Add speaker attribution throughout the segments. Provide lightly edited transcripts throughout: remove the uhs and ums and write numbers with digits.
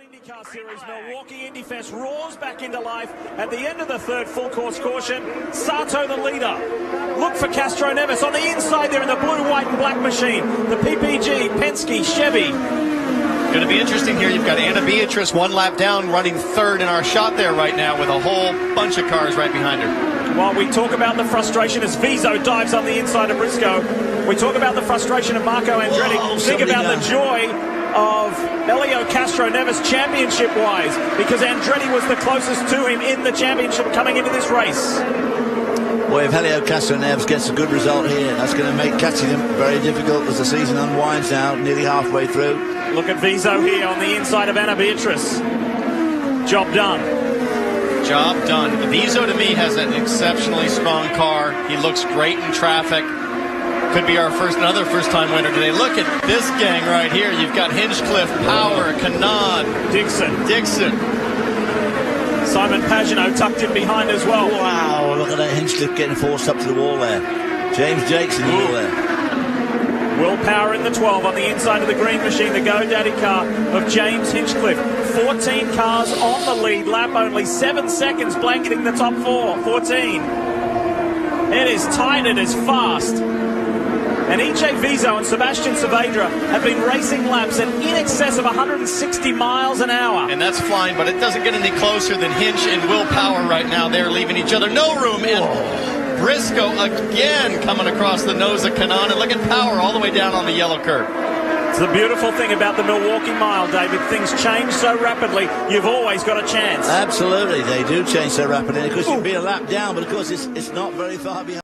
Speaker 1: IndyCar Series, Milwaukee Indy Fest roars back into life at the end of the third full course caution. Sato the leader. Look for Castro Neves on the inside there in the blue, white and black machine. The PPG, Penske, Chevy.
Speaker 2: Going to be interesting here. You've got Anna Beatrice one lap down, running third in our shot there right now with a whole bunch of cars right behind her.
Speaker 1: While we talk about the frustration as Vizo dives on the inside of Briscoe, we talk about the frustration of Marco Andretti. Think about the joy of Elio Castro Neves championship-wise, because Andretti was the closest to him in the championship coming into this race.
Speaker 3: Well, if Elio Castro Neves gets a good result here, that's going to make catching him very difficult as the season unwinds now, nearly halfway through.
Speaker 1: Look at Vizo here on the inside of Anna Beatrice. Job done.
Speaker 2: Job done. Vizo to me has an exceptionally strong car. He looks great in traffic. Could be our another first-time winner today. Look at this gang right here. You've got Hinchcliffe, Power, Kanaan, Dixon.
Speaker 1: Simon Pagenaud tucked in behind as well.
Speaker 3: Wow, look at that Hinchcliffe getting forced up to the wall there. James Jakes in the wall there.
Speaker 1: Will Power in the 12 on the inside of the green machine, the GoDaddy car of James Hinchcliffe. 14 cars on the lead lap, only 7 seconds blanketing the top four. 14. It is tight, it is fast. And EJ Vizo and Sebastian Saavedra have been racing laps at in excess of 160 miles an hour.
Speaker 2: And that's flying, but it doesn't get any closer than Hinch and Will Power right now. They're leaving each other no room. And Briscoe again coming across the nose of Kanaan. And look at Power all the way down on the yellow curve.
Speaker 1: It's the beautiful thing about the Milwaukee Mile, David. Things change so rapidly, you've always got a chance.
Speaker 3: Absolutely, they do change so rapidly. Because you'd be a lap down, but of course it's not very far behind.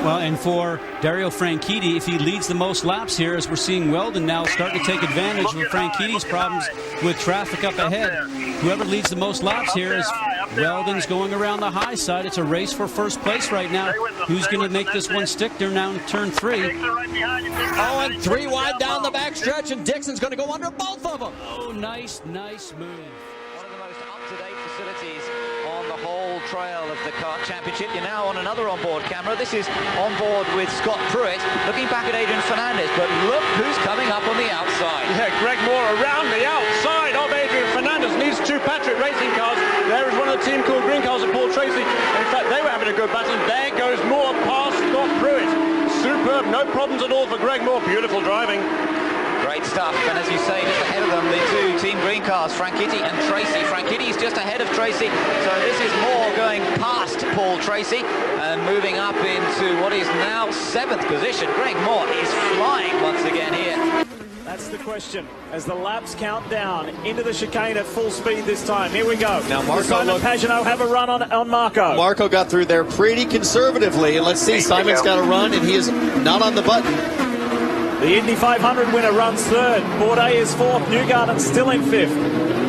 Speaker 4: Well, and for Dario Franchitti, if he leads the most laps here, as we're seeing Weldon now starting to take advantage of Franchitti's problems with traffic up ahead. Whoever leads the most laps here is Weldon's going around the high side. It's a race for first place right now. Who's going to make this one stick? They're now in turn 3.
Speaker 5: Oh, and 3 wide down the backstretch, and Dixon's going to go under both of them.
Speaker 4: Oh, nice move.
Speaker 5: One of the most up-to-date facilities on the whole trail of the kart championship. You're now on another onboard camera. This is on board with Scott Pruitt, looking back at Adrian Fernandez, but look who's coming up on the outside.
Speaker 6: Yeah, Greg Moore around the outside of Adrian Fernandez, and these two Patrick Racing cars. There is one of the Team Cool Green cars of Paul Tracy. In fact, they were having a good battle, and there goes Moore past Scott Pruitt. Superb, no problems at all for Greg Moore. Beautiful driving.
Speaker 5: Great stuff, and as you say, just ahead of them, the two Team Green cars, Franchitti and Tracy. Frankitti's just ahead of Tracy, so this is Moore going past Paul Tracy and moving up into what is now 7th position. Greg Moore is flying once again here.
Speaker 1: That's the question. As the laps count down into the chicane at full speed this time. Here we go.
Speaker 2: Now Marco,
Speaker 1: Simon Pagenaud have a run on Marco.
Speaker 2: Marco got through there pretty conservatively, and let's see, Simon's got a run, and he is not on the button.
Speaker 1: The Indy 500 winner runs 3rd. Bourdais is 4th. Newgarden still in 5th.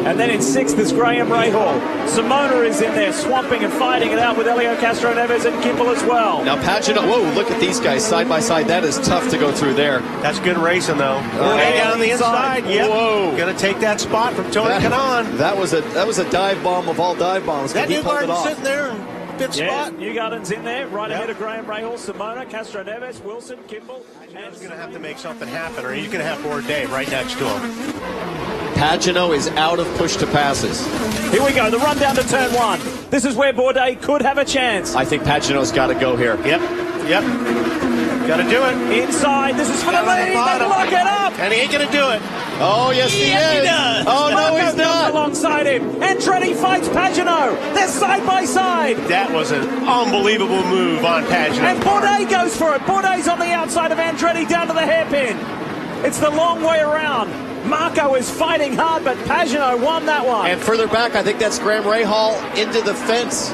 Speaker 1: And then in 6th is Graham Rahal. Simona is in there swamping and fighting it out with Elio Castro Neves and Kimball as well.
Speaker 2: Now Pagenaud, whoa, look at these guys side by side. That is tough to go through there.
Speaker 7: That's good racing, though. Way down the inside. Yep.
Speaker 2: Whoa.
Speaker 7: Going to take that spot from Tony Kanaan.
Speaker 2: That was a dive bomb of all dive bombs.
Speaker 7: That
Speaker 2: He pulled it
Speaker 7: Newgarden
Speaker 2: off.
Speaker 7: sitting there in pit spot.
Speaker 1: Newgarden's in there, right ahead of Graham Rahal, Simona, Castro Neves, Wilson, Kimball.
Speaker 7: He's going to have to make something happen, or he's going to have Bourdais right next to him.
Speaker 2: Pagenaud is out of push to passes.
Speaker 1: Here we go, the run down to turn 1. This is where Bourdais could have a chance.
Speaker 2: I think Pagenaud's got to go here.
Speaker 7: Yep. Got to do it.
Speaker 1: Inside, this is for the lead. They lock it up.
Speaker 7: And he ain't going to do it.
Speaker 2: Oh, yes, he is.
Speaker 1: He does.
Speaker 2: Oh, no,
Speaker 1: Marco
Speaker 2: he's
Speaker 1: comes
Speaker 2: not.
Speaker 1: alongside him. Andretti fights Pagenaud. They're side by side.
Speaker 7: That was an unbelievable move on Pagenaud.
Speaker 1: And Bourdais goes for it. Bourdais on the outside of Andretti down to the hairpin. It's the long way around. Marco is fighting hard, but Pagenaud won that one.
Speaker 2: And further back, I think that's Graham Rahal into the fence.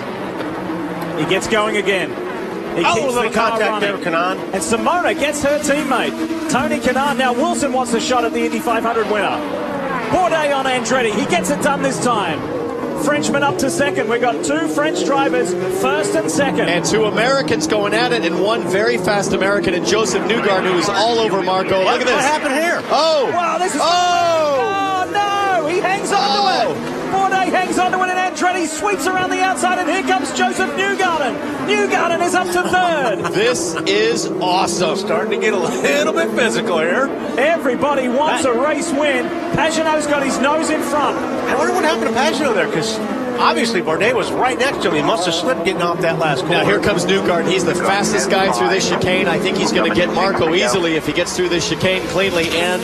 Speaker 1: He gets going again. He keeps
Speaker 7: a little
Speaker 1: the car
Speaker 7: contact there,
Speaker 1: running.
Speaker 7: Kanaan.
Speaker 1: And Simona gets her teammate, Tony Kanaan. Now Wilson wants a shot at the Indy 500 winner. Bourdais on Andretti. He gets it done this time. Frenchman up to 2nd. We've got 2 French drivers, 1st and 2nd.
Speaker 2: And 2 Americans going at it, and 1 very fast American in Joseph Newgarden, who is all over Marco. Look at this.
Speaker 7: What happened here?
Speaker 2: Oh!
Speaker 1: Wow, this is...
Speaker 2: Oh!
Speaker 1: Oh, no! He hangs on to it. Bourdais hangs hangs on to it, and Andretti sweeps around the outside, and here comes Joseph Newgarden. Newgarden is up to third.
Speaker 2: This is awesome.
Speaker 7: Starting to get a little bit physical here.
Speaker 1: Everybody wants a race win. Pagenaud's got his nose in front.
Speaker 7: I wonder what happened to Pagenaud there, because obviously Bardet was right next to him. He must have slipped getting off that last corner.
Speaker 2: Now here comes Newgarden. He's the fastest guy through this chicane. I think he's going to get Marco easily if he gets through this chicane cleanly, and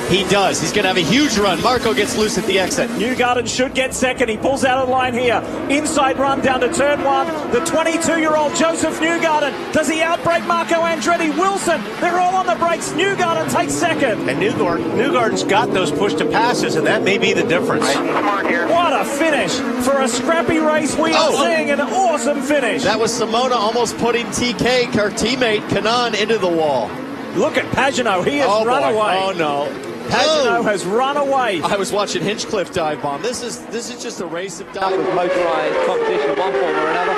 Speaker 2: he does. He's going to have a huge run. Marco gets loose at the exit.
Speaker 1: Newgarden should get second. He pulls out of the line here. Inside run down to turn one. The 22-year-old Joseph Newgarden. Does he outbrake Marco Andretti? Wilson, they're all on the brakes. Newgarden takes second.
Speaker 7: And Newgarden's got those push-to-passes, and that may be the difference.
Speaker 1: What a finish. For a scrappy race, we are seeing an awesome finish.
Speaker 2: That was Simona almost putting TK, her teammate, Kanaan, into the wall.
Speaker 1: Look at Pagenaud. He has run away.
Speaker 2: Oh, no.
Speaker 1: Pagenaud has run away.
Speaker 2: I was watching Hinchcliffe dive bomb. This is just a race of dive.
Speaker 5: With motorized competition, one form or another.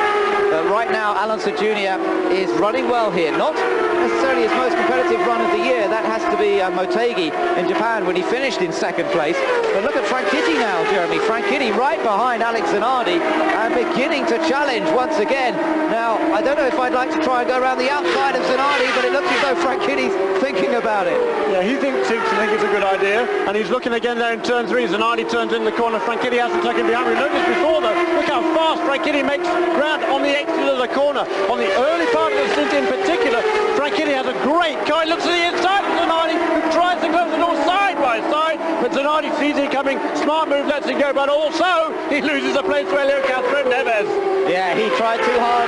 Speaker 5: Right now, Alonso Jr. is running well here. Not necessarily his most competitive run of the year. That has to be Motegi in Japan when he finished in second place. But look at Franchitti now, Jeremy. Franchitti right behind Alex Zanardi and beginning to challenge once again. Now, I don't know if I'd like to try and go around the outside of Zanardi, but it looks as though Franchitti's thinking about it.
Speaker 6: Yeah, he seems to think it's a good idea, and he's looking again there in turn 3. Zanardi turns in the corner. Franchitti hasn't taken behind. We noticed before, though, look how fast Franchitti makes ground on the exit of the corner. On the early part of the stint in particular, Franchitti has a great car. He looks to the inside of Zanardi, who tries to close the door side by side, but Zanardi sees it coming. Smart move, lets it go, but also he loses a place to Helio Castro Neves.
Speaker 5: Yeah, he tried too hard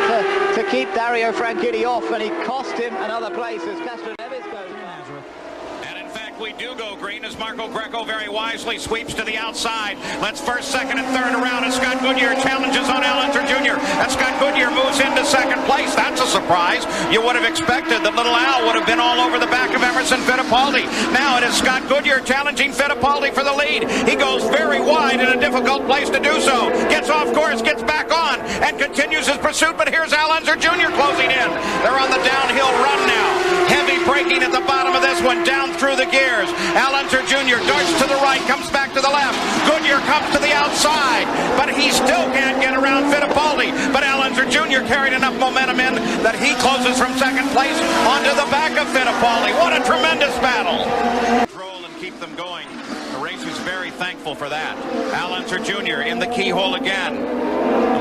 Speaker 5: to keep Dario Franchitti off, and he cost him another place as Castro Neves goes.
Speaker 8: We do go green as Marco Greco very wisely sweeps to the outside. Let's first, second, and third around as Scott Goodyear challenges on Alonso Jr. And Scott Goodyear moves into second place. That's a surprise. You would have expected that little Al would have been all over the back of Emerson Fittipaldi. Now it is Scott Goodyear challenging Fittipaldi for the lead. He goes very wide in a difficult place to do so. Gets off course, gets back on, and continues his pursuit. But here's Alonso Jr. closing in. They're on the downhill run now. Heavy braking at the bottom of this one, down through the gears. Alonso Jr. darts to the right, comes back to the left. Goodyear comes to the outside, but he still can't get around Fittipaldi. But Alonso Jr. carried enough momentum in that he closes from second place onto the back of Fittipaldi. What a tremendous battle. Control and keep them going. The race is very thankful for that. Alonso Jr. in the keyhole again.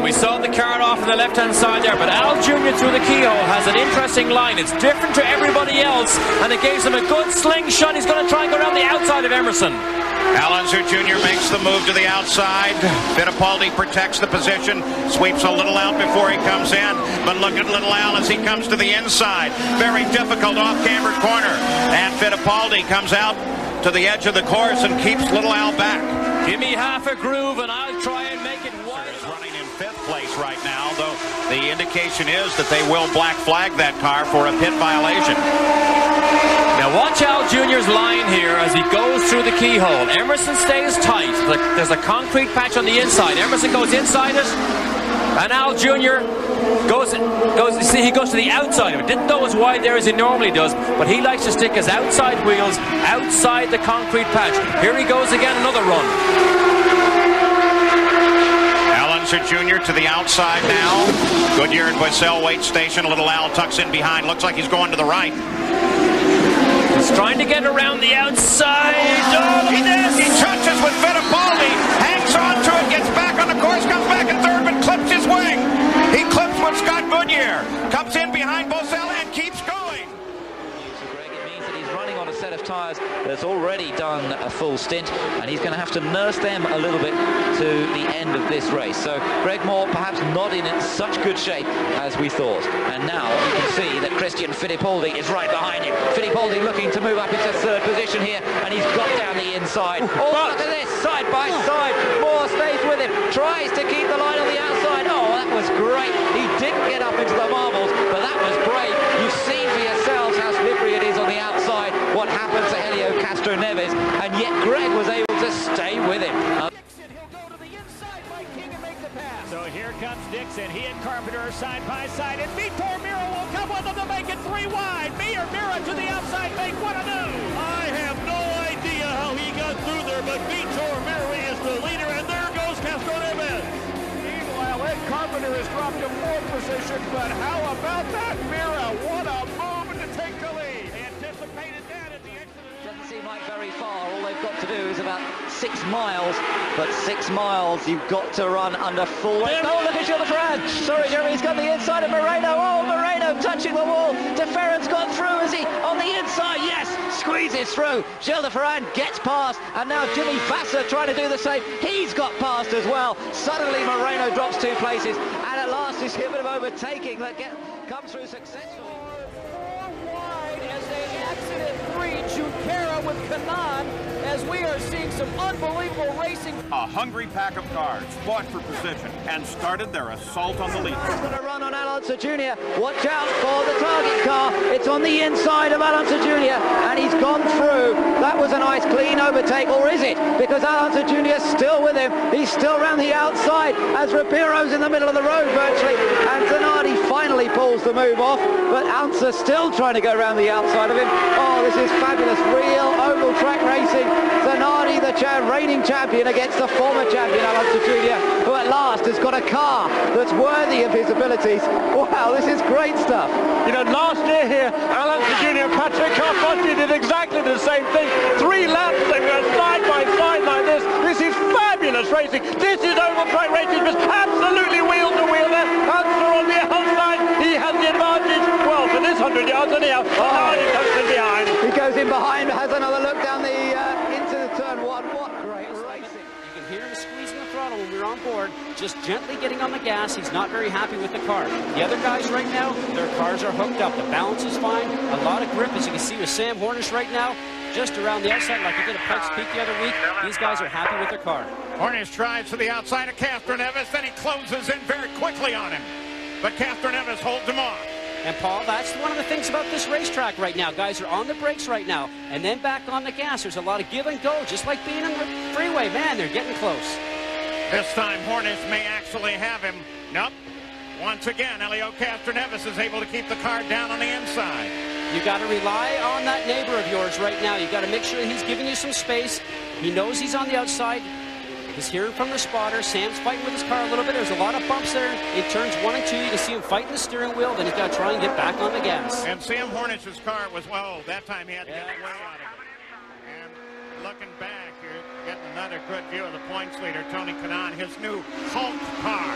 Speaker 9: We saw the card off on the left-hand side there, but Al Jr. through the keyhole has an interesting line. It's different to everybody else, and it gives him a good slingshot. He's going to try and go around the outside of Emerson.
Speaker 8: Alonso Jr. makes the move to the outside. Fittipaldi protects the position, sweeps a little out before he comes in. But look at little Al as he comes to the inside. Very difficult off-cambered corner. And Fittipaldi comes out to the edge of the course and keeps little Al back.
Speaker 9: Give me half a groove, and I'll try and make it wide.
Speaker 8: Is running in 5th place right now, though the indication is that they will black flag that car for a pit violation.
Speaker 9: Now watch Al Jr.'s line here as he goes through the keyhole. Emerson stays tight. There's a concrete patch on the inside. Emerson goes inside it, and Al Jr. goes to the outside of it. Didn't go as wide there as he normally does, but he likes to stick his outside wheels outside the concrete patch. Here he goes again, another run.
Speaker 8: Alonso Jr. to the outside now. Goodyear and Boissel wait station. Little Al tucks in behind. Looks like he's going to the right.
Speaker 9: He's trying to get around the outside. Oh, look at this!
Speaker 8: He touches with Fittipaldi, hangs on to it, gets back on the course, comes back in third, but clips his wing. He clips with Scott Goodyear, comes in behind Boissel and keeps going.
Speaker 5: It means that he's running on a set of tyres that's already done a full stint, and he's going to have to nurse them a little bit to the end of this race. So Greg Moore perhaps not in such good shape as we thought. And now you can see that Christian Fittipaldi is right behind him. Fittipaldi looking to move up into third position here, and he's got down the inside. Oh, look at this, side by side. Moore stays with him, tries to keep the line on the outside. Oh, that was great. He didn't get up into the marbles, but that was brave. You've seen for yourselves how slippery it is on the outside, what happened to Helio Castro Neves, and yet Greg was able to stay with him.
Speaker 1: So here comes Dixon. He and Carpenter are side by side, and Vitor Mira will come with them to make it 3 wide. Mira to the outside make what a do. I have no idea how he got through there, but Vitor Mira is the leader, and there goes Castro Neves.
Speaker 6: Jr. has dropped to 4th position, but how about that Mira? What a move to take the lead. Anticipated that at the exit.
Speaker 5: Doesn't seem like very far. All they've got to do is about 6 miles, but 6 miles you've got to run under full weight. Oh, look at Gilles de Ferran. Sorry, Jeremy, he's got the inside of Moreno. Oh, Moreno touching the wall. De Ferran's gone through, is he? On the inside, yes, squeezes through. Gilles de Ferran gets past, and now Jimmy Vasser trying to do the same. He's got past as well. Suddenly Moreno drops 2 places, and at last this hit of overtaking that comes through successfully.
Speaker 10: Wide as they exited 3, Junqueira with Kanan, as we are seeing some unbelievable racing.
Speaker 6: A hungry pack of cars fought for position and started their assault on the lead.
Speaker 5: He's got a run on Alonso Jr. Watch out for the target car. It's on the inside of Alonso Jr. and he's gone through. That was a nice clean overtake, or is it? Because Alonso Jr. is still with him. He's still around the outside as Ribero's in the middle of the road virtually, and Zanardi finally pulls the move off, but Alonso's still trying to go around the outside of him. Oh, this is fabulous. Real oval track racing. Zanardi, the reigning champion, against the former champion Alonso Jr., who at last has got a car that's worthy of his abilities. Wow, this is great stuff.
Speaker 6: You know, last year here, Alonso Jr. and Patrick Carpentier did exactly the same thing. 3 laps, they were side by side like this. This is fabulous racing. This is oval track racing, just absolutely wheel to wheel there. Alonso on the outside, he has the advantage. Well, for this 100 yards anyhow. Oh, he comes in behind.
Speaker 5: He goes in behind, has another look down the into the turn 1. What great racing.
Speaker 4: You can hear him squeezing the throttle when we're on board, just gently getting on the gas. He's not very happy with the car. The other guys right now, their cars are hooked up. The balance is fine. A lot of grip, as you can see with Sam Hornish right now, just around the outside like he did at Pikes Peak the other week. These guys are happy with their car.
Speaker 8: Hornish drives to the outside of Castroneves, then he closes in very quickly on him. But Castroneves holds him off.
Speaker 4: And Paul, that's one of the things about this racetrack right now. Guys are on the brakes right now, and then back on the gas. There's a lot of give and go, just like being in the freeway. Man, they're getting close.
Speaker 8: This time Hornish may actually have him. Nope. Once again, Elio Castroneves is able to keep the car down on the inside.
Speaker 4: You got to rely on that neighbor of yours right now. You got to make sure he's giving you some space. He knows he's on the outside. He's hearing from the spotter. Sam's fighting with his car a little bit. There's a lot of bumps there. In turns 1 and 2, you can see him fighting the steering wheel. Then he's got to try and get back on the gas.
Speaker 8: And Sam Hornish's car was, well, that time he had to get way out of it. And looking back, you're getting another good view of the points leader, Tony Kanaan, his new Hulk car.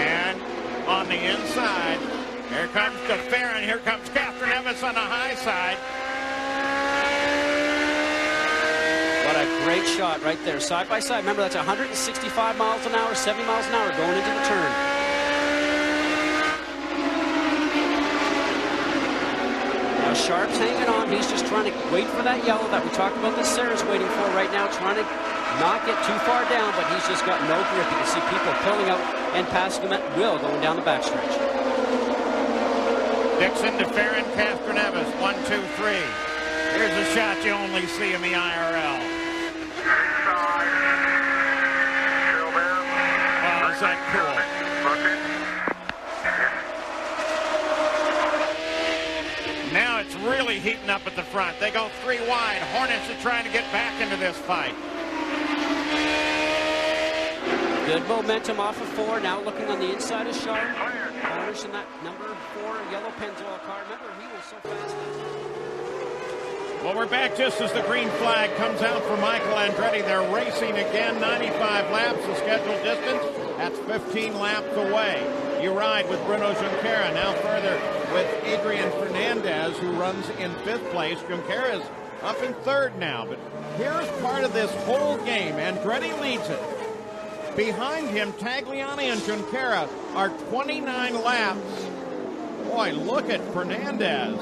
Speaker 8: And on the inside, here comes De Ferran. Here comes Castroneves on the high side.
Speaker 4: What a great shot right there, side by side. Remember, that's 165 miles an hour, 70 miles an hour going into the turn. Now Sharp's hanging on. He's just trying to wait for that yellow that we talked about that Sarah's waiting for right now, trying to not get too far down, but he's just got no grip. You can see people pulling out and passing him at will going down the backstretch.
Speaker 8: Dixon, De Ferran, Castroneves, 1, 2, 3. Here's a shot you only see in the IRL. Oh, is that cool? Now it's really heating up at the front. They go 3 wide. Hornets are trying to get back into this fight.
Speaker 4: Good momentum off of 4. Now looking on the inside of Sharp. Hornish in that number 4 yellow Pennzoil car. Remember, he was so fast.
Speaker 8: Well, we're back just as the green flag comes out for Michael Andretti. They're racing again, 95 laps, the scheduled distance. That's 15 laps away. You ride with Bruno Junqueira, now further with Adrian Fernandez, who runs in 5th place. Junqueira's up in 3rd now, but here's part of this whole game. Andretti leads it. Behind him, Tagliani and Junqueira are 29 laps. Boy, look at Fernandez.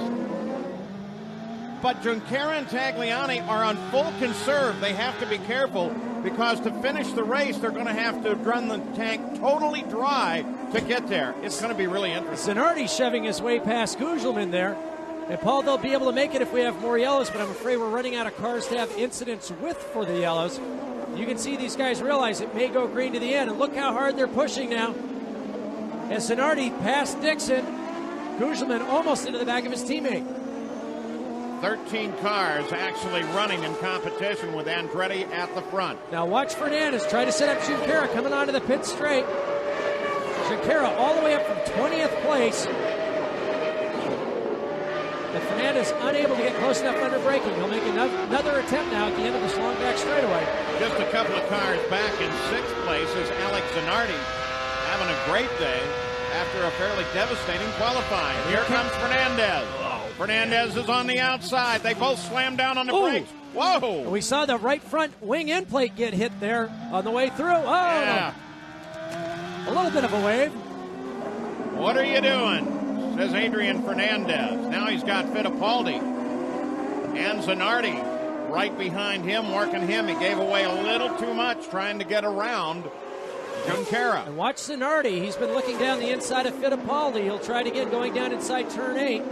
Speaker 8: But Junqueira and Tagliani are on full conserve. They have to be careful because to finish the race, they're going to have to run the tank totally dry to get there. It's going to be really interesting.
Speaker 10: Zanardi shoving his way past Gugelmin there. And Paul, they'll be able to make it if we have more yellows, but I'm afraid we're running out of cars to have incidents with for the yellows. You can see these guys realize it may go green to the end, and look how hard they're pushing now. As Zanardi passed Dixon, Gugelmin almost into the back of his teammate.
Speaker 8: 13 cars actually running in competition with Andretti at the front.
Speaker 10: Now watch Fernandez try to set up Junqueira coming onto the pit straight. Junqueira all the way up from 20th place. But Fernandez unable to get close enough under braking. He'll make another attempt now at the end of this long back straightaway.
Speaker 8: Just a couple of cars back in 6th place is Alex Zanardi, having a great day after a fairly devastating qualifying. Here comes Fernandez. Fernandez is on the outside. They both slam down on the brakes. Whoa!
Speaker 10: We saw the right front wing end plate get hit there on the way through. Oh,
Speaker 8: yeah.
Speaker 10: No. A little bit of a wave.
Speaker 8: What are you doing? Says Adrian Fernandez. Now he's got Fittipaldi and Zanardi right behind him, working him. He gave away a little too much trying to get around Junqueira.
Speaker 10: And watch Zanardi. He's been looking down the inside of Fittipaldi. He'll try it again going down inside turn 8.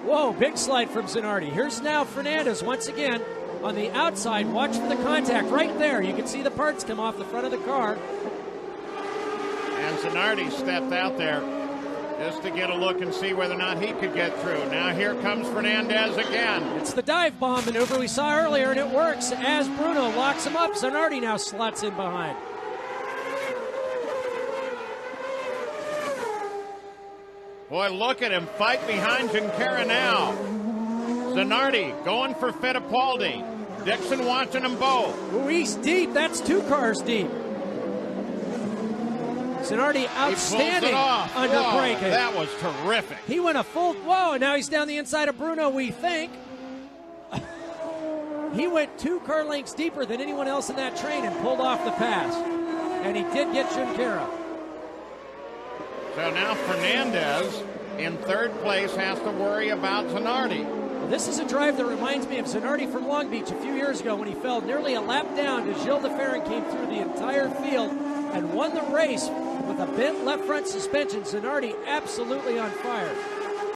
Speaker 10: Whoa, big slide from Zanardi. Here's now Fernandez once again on the outside. Watch for the contact right there. You can see the parts come off the front of the car.
Speaker 8: And Zanardi stepped out there just to get a look and see whether or not he could get through. Now here comes Fernandez again.
Speaker 10: It's the dive bomb maneuver we saw earlier, and it works as Bruno locks him up. Zanardi now slots in behind.
Speaker 8: Boy, look at him fight behind Junqueira now. Zanardi going for Fittipaldi. Dixon watching them both.
Speaker 10: Ooh, he's deep. That's 2 cars deep. Zanardi outstanding under braking.
Speaker 8: That was terrific.
Speaker 10: He went a full, whoa, and now he's down the inside of Bruno, we think. He went 2 car lengths deeper than anyone else in that train and pulled off the pass. And he did get Junqueira.
Speaker 8: So now Fernandez in 3rd place has to worry about Zanardi.
Speaker 10: Well, this is a drive that reminds me of Zanardi from Long Beach a few years ago when he fell nearly a lap down as Gilles de Ferran came through the entire field and won the race with a bent left front suspension. Zanardi absolutely on fire.